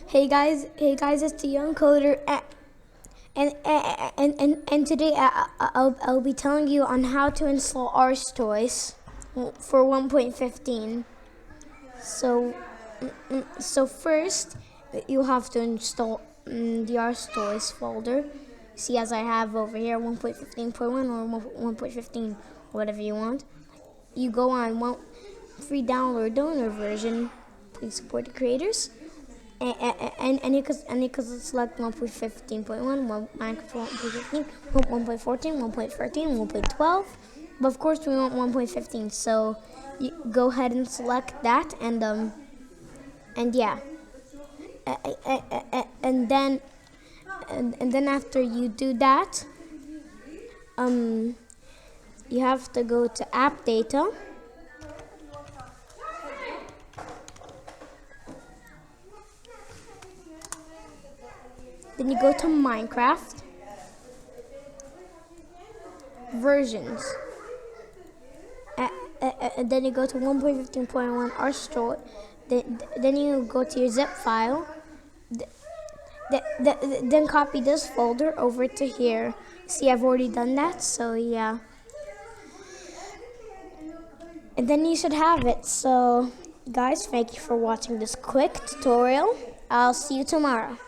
Hey guys, it's the Young Coder, and today I'll be telling you on how to install arstois for 1.15. So first you have to install the arstois folder. See, as I have over here 1.15.1 or 1.15, whatever you want. You go on free download donor version. Please support the creators. And you can select 1.15.1, Minecraft 1.15, 1.14, 1.13, 1.12. But of course we want 1.15, so you go ahead and select that, and yeah, and then after you do that, you have to go to app data. Then you go to Minecraft versions, and then you go to 1.15.1 arstois. Then you go to your zip file. Then copy this folder over to here. See, I've already done that, so yeah. And then you should have it. So guys, thank you for watching this quick tutorial. I'll see you tomorrow.